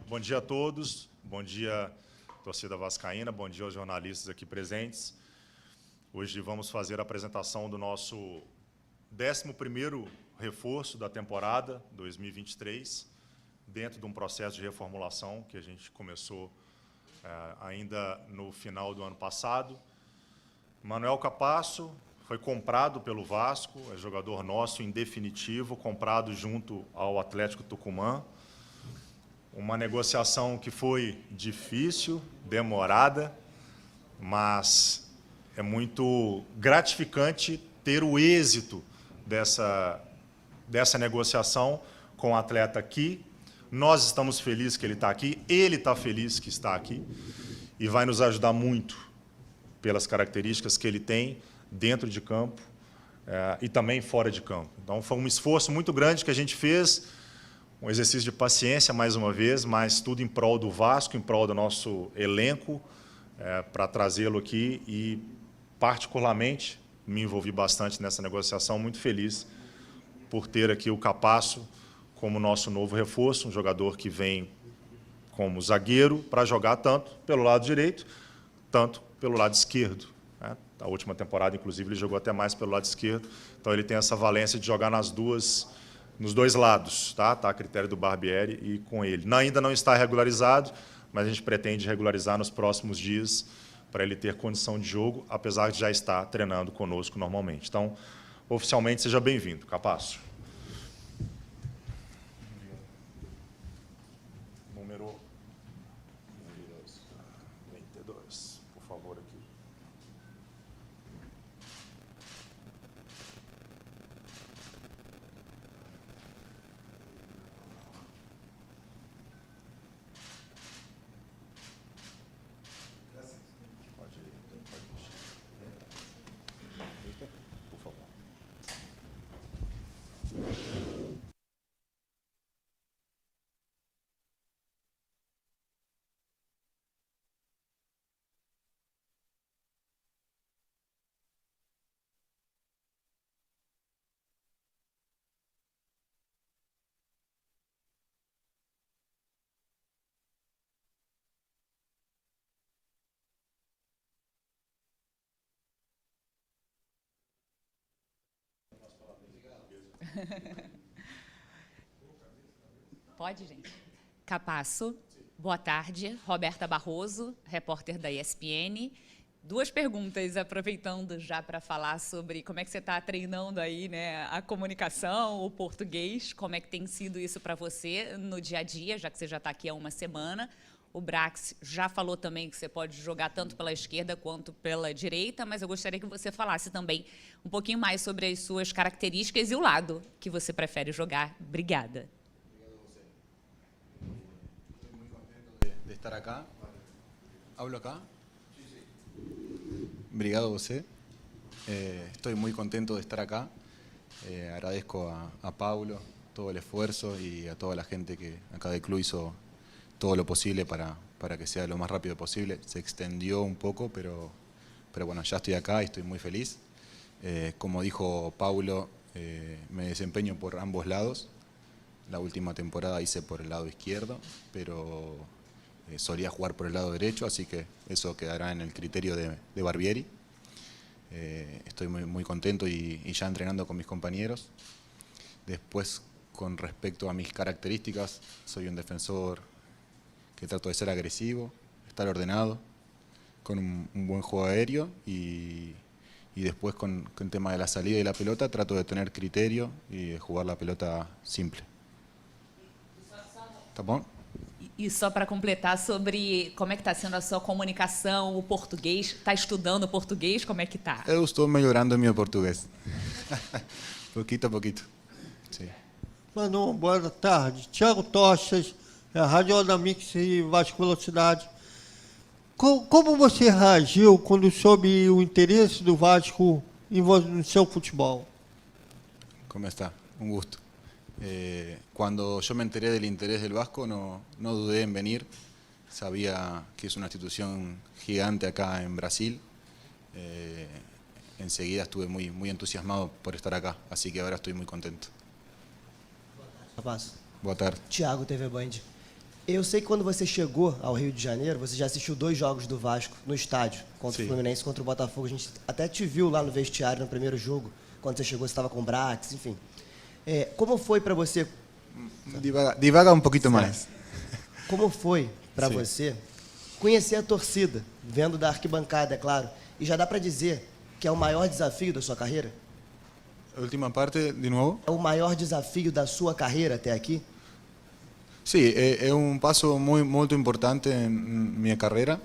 Bom dia a todos, bom dia torcida vascaína, bom dia aos jornalistas aqui presentes. Hoje vamos fazer a apresentação do nosso 11º reforço da temporada 2023, dentro de um processo de reformulação que a gente começou ainda no final do ano passado. Manuel Capasso foi comprado pelo Vasco, é jogador nosso em definitivo, comprado junto ao Atlético Tucumã. Uma negociação que foi difícil, demorada, mas é muito gratificante ter o êxito dessa negociação com o atleta aqui. Nós estamos felizes que ele está aqui, ele está feliz que está aqui e vai nos ajudar muito pelas características que ele tem dentro de campo e também fora de campo. Então, foi um esforço muito grande que a gente fez, um exercício de paciência, mais uma vez, mas tudo em prol do Vasco, em prol do nosso elenco, para trazê-lo aqui e, particularmente, me envolvi bastante nessa negociação, muito feliz por ter aqui o Capasso como nosso novo reforço, um jogador que vem como zagueiro para jogar tanto pelo lado direito, tanto pelo lado esquerdo. A última temporada, inclusive, ele jogou até mais pelo lado esquerdo, então ele tem essa valência de jogar nos dois lados, tá a critério do Barbieri e com ele. Ainda não está regularizado, mas a gente pretende regularizar nos próximos dias para ele ter condição de jogo, apesar de já estar treinando conosco normalmente. Então, oficialmente, seja bem-vindo, Capasso. Número 22, por favor, aqui. Pode, gente? Capasso, boa tarde. Roberta Barroso, repórter da ESPN. Duas perguntas, aproveitando já para falar sobre como é que você está treinando aí, né, a comunicação, o português, como é que tem sido isso para você no dia a dia, já que você já está aqui há uma semana. O Brax já falou também que você pode jogar tanto pela esquerda quanto pela direita, mas eu gostaria que você falasse também um pouquinho mais sobre as suas características e o lado que você prefere jogar. Obrigada. De estar acá. ¿Hablo acá? Obrigado a você. Estoy muy contento de estar acá. Agradezco a Paulo todo el esfuerzo y a toda la gente que acá del club hizo todo lo posible para que sea lo más rápido posible. Se extendió un poco, pero bueno, ya estoy acá y estoy muy feliz. Como dijo Paulo, me desempeño por ambos lados. La última temporada hice por el lado izquierdo, pero solía jugar por el lado derecho, así que eso quedará en el criterio de Barbieri. Estoy muy contento y ya entrenando con mis compañeros. Después, con respecto a mis características, soy un defensor que trato de ser agresivo, estar ordenado, con un buen juego aéreo y después con el tema de la salida y la pelota trato de tener criterio y de jugar la pelota simple. Tá bom? E só para completar sobre como é que está sendo a sua comunicação, o português, está estudando português, como é que está? Eu estou melhorando meu português. Pouquito a pouquito. Sim. Manu, boa tarde. Thiago Tochas, Rádio Onda Mix e Vasco Velocidade. Como você reagiu quando soube o interesse do Vasco no seu futebol? Como está? Un gusto. Cuando yo me enteré del interés del Vasco no dudé en venir. Sabía que es una institución gigante acá en Brasil. Enseguida estuve muy entusiasmado por estar acá, así que ahora estoy muy contento. Rapaz. Boa tarde. Thiago, TV Band. Eu sei que quando você chegou ao Rio de Janeiro, você já assistiu 2 jogos do Vasco no estádio, contra Sim. o Fluminense e contra o Botafogo. A gente até te viu lá no vestiário no primeiro jogo, quando você chegou, você estava com o Brax, enfim. Como foi para você? Divaga un poquito más. Como foi para Sim. você conhecer a torcida, vendo da arquibancada, é claro? E já dá para dizer que é o maior desafio da sua carreira? La última parte, de nuevo. É o maior desafio da sua carreira até aqui? Sí, es un paso muy importante en mi carrera.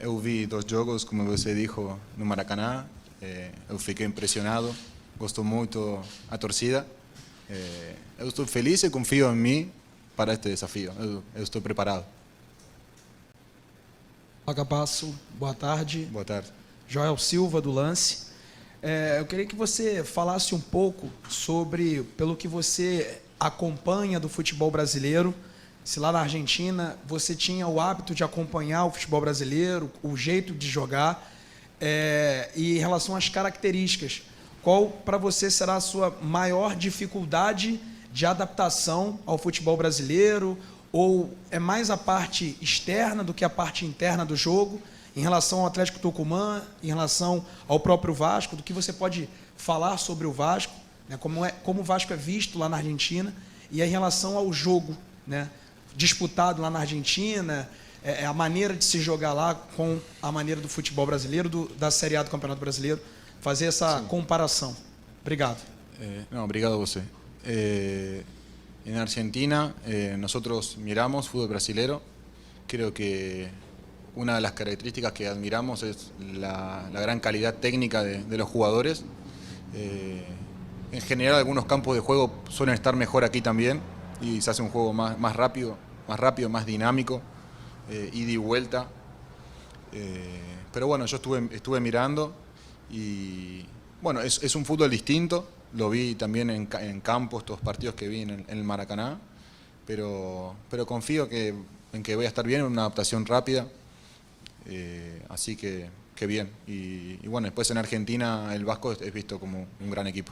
Eu vi 2 jogos, como você dijo, no Maracaná. Eu fiquei impresionado, gostou muito a torcida. Eu estou feliz e confio em mim para este desafio. Eu estou preparado. Olá, Capasso. Boa tarde. Boa tarde. Joel Silva, do Lance. Eu queria que você falasse um pouco sobre, pelo que você acompanha do futebol brasileiro, se lá na Argentina você tinha o hábito de acompanhar o futebol brasileiro, o jeito de jogar, e em relação às características, qual para você será a sua maior dificuldade de adaptação ao futebol brasileiro, ou é mais a parte externa do que a parte interna do jogo, em relação ao Atlético Tucumã, em relação ao próprio Vasco, do que você pode falar sobre o Vasco, né, como o Vasco é visto lá na Argentina, e em relação ao jogo, né, disputado lá na Argentina, a maneira de se jogar lá com a maneira do futebol brasileiro, da Série A do Campeonato Brasileiro, fazer essa comparação. Obrigado. No, obrigado a você. En Argentina nosotros miramos fútbol brasilero. Creo que una de las características que admiramos es la gran calidad técnica de los jugadores. En general algunos campos de juego suelen estar mejor aquí también y se hace un juego más rápido, más dinámico, ida y vuelta. Pero bueno, yo estuve mirando y bueno, es un fútbol distinto. Lo vi también en campo, estos partidos que vi en el Maracaná, pero confío en que voy a estar bien, en una adaptación rápida, así que bien. Y bueno, después en Argentina el Vasco es visto como un gran equipo.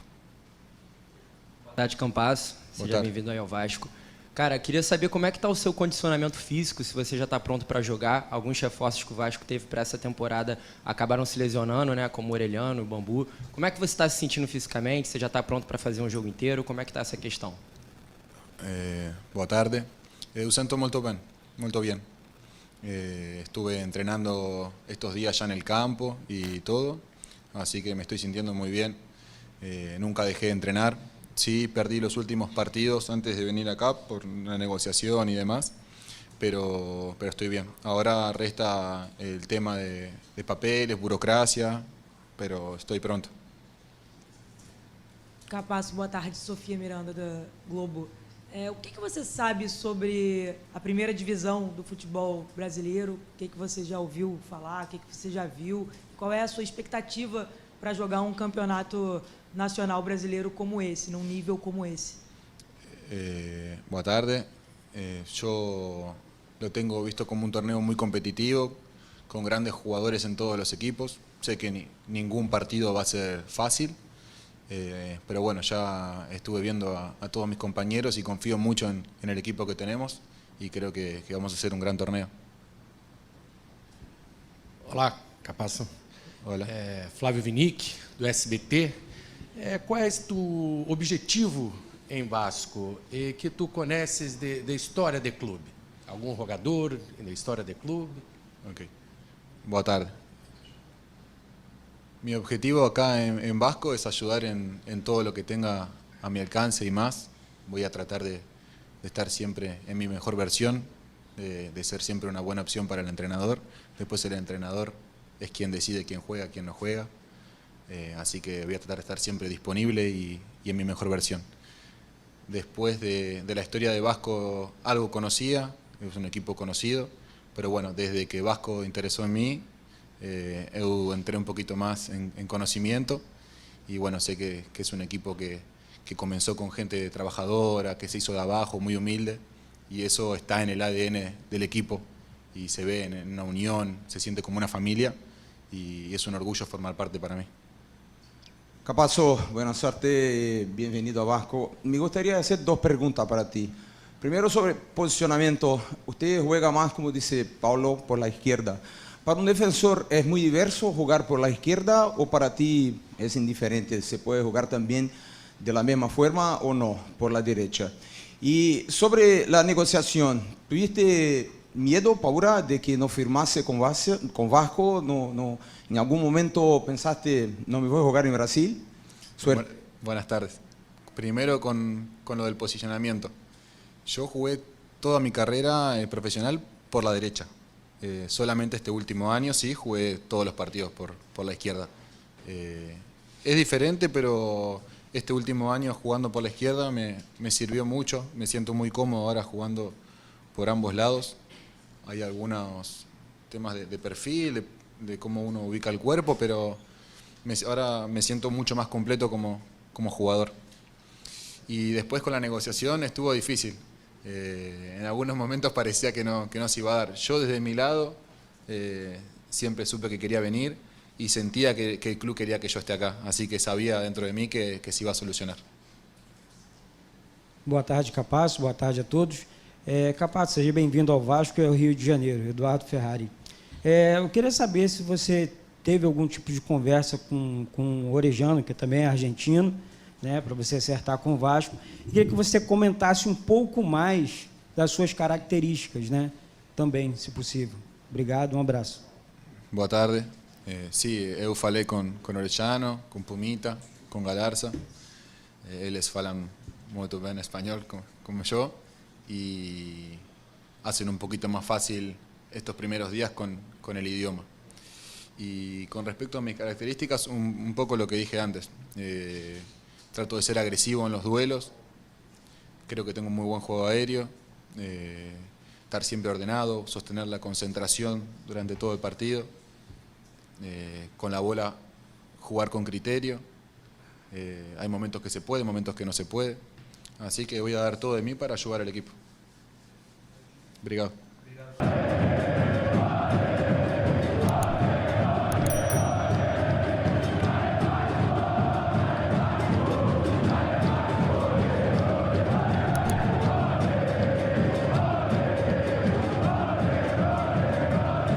Boa tarde, Campasso. Seja tarde. bem-vindo aí ao Vasco. Cara, queria saber como é que está o seu condicionamento físico, se você já está pronto para jogar. Alguns reforços que o Vasco teve para essa temporada acabaram se lesionando, né? Como o Orelhano, o Bambu. Como é que você está se sentindo fisicamente? Você já está pronto para fazer um jogo inteiro? Como é que está essa questão? Boa tarde. Eu siento muito bien. Estuve entrenando estos días ya en el campo y todo, así que me estoy sintiendo muy bien. Nunca dejé de entrenar. Sí, perdí los últimos partidos antes de venir acá por una negociación y demás, pero estoy bien. Ahora resta el tema de papeles, burocracia, pero estoy pronto. Capasso, boa tarde. Sofia Miranda, da Globo. O que você sabe sobre a primeira divisão do futebol brasileiro? O que você já ouviu falar? O que você já viu? Qual é a sua expectativa para jogar um campeonato nacional brasileiro como esse, num nível como esse? Boa tarde. Yo lo tengo visto como un torneo muy competitivo, con grandes jugadores en todos los equipos. Sé que ningún partido va a ser fácil, pero bueno, ya estuve viendo a todos mis compañeros y confío mucho en el equipo que tenemos y creo que vamos a hacer un gran torneo. Olá, Capasso. Hola. Flávio Vinick, do SBT. Qual é tu objetivo em Vasco e que tu conheces de história do clube? Algum jogador da história do clube? Ok. Boa tarde. Mi objetivo acá en Vasco es ayudar en todo lo que tenga a mi alcance y más. Voy a tratar de estar siempre en mi mejor versión, de ser siempre una buena opción para el entrenador. Después el entrenador es quien decide quién juega, quién no juega. Así que voy a tratar de estar siempre disponible y en mi mejor versión. Después de la historia de Vasco, algo conocía, es un equipo conocido, pero bueno, desde que Vasco interesó en mí, entré un poquito más en conocimiento y bueno, sé que es un equipo que comenzó con gente trabajadora, que se hizo de abajo, muy humilde, y eso está en el ADN del equipo y se ve en una unión, se siente como una familia y es un orgullo formar parte para mí. Capasso, buena suerte, bienvenido a Vasco. Me gustaría hacer 2 preguntas para ti. Primero sobre posicionamiento. Usted juega más, como dice Paulo, por la izquierda. ¿Para un defensor es muy diverso jugar por la izquierda o para ti es indiferente? ¿Se puede jugar también de la misma forma o no, por la derecha? Y sobre la negociación, ¿tuviste miedo, Paula, de que no firmase con Vasco? ¿En algún momento pensaste, no me voy a jugar en Brasil? Suerte. Buenas tardes. Primero con lo del posicionamiento. Yo jugué toda mi carrera profesional por la derecha. Solamente este último año sí jugué todos los partidos por la izquierda. Es diferente, pero este último año jugando por la izquierda me sirvió mucho. Me siento muy cómodo ahora jugando por ambos lados. Hay algunos temas de perfil, de cómo uno ubica el cuerpo, pero ahora me siento mucho más completo como jugador. Y después con la negociación estuvo difícil. En algunos momentos parecía que no se iba a dar. Yo desde mi lado siempre supe que quería venir y sentía que el club quería que yo esté acá. Así que sabía dentro de mí que se iba a solucionar. Boa tarde, Capasso. Boa tarde a todos. Capasso, seja bem-vindo ao Vasco e ao Rio de Janeiro. Eduardo Ferrari. Eu queria saber se você teve algum tipo de conversa com o Orejano, que também é argentino, né, para você acertar com o Vasco. Eu queria que você comentasse um pouco mais das suas características, né, também, se possível. Obrigado, um abraço. Boa tarde. Sí, eu falei com Orellano, com Pumita, com Galarza. Eles falam muito bem espanhol como eu y hacen un poquito más fácil estos primeros días con el idioma. Y con respecto a mis características, un poco lo que dije antes. Trato de ser agresivo en los duelos. Creo que tengo un muy buen juego aéreo. Estar siempre ordenado, sostener la concentración durante todo el partido. Con la bola jugar con criterio. Hay momentos que se puede, momentos que no se puede. Así que voy a dar todo de mí para ayudar al equipo. Obrigado.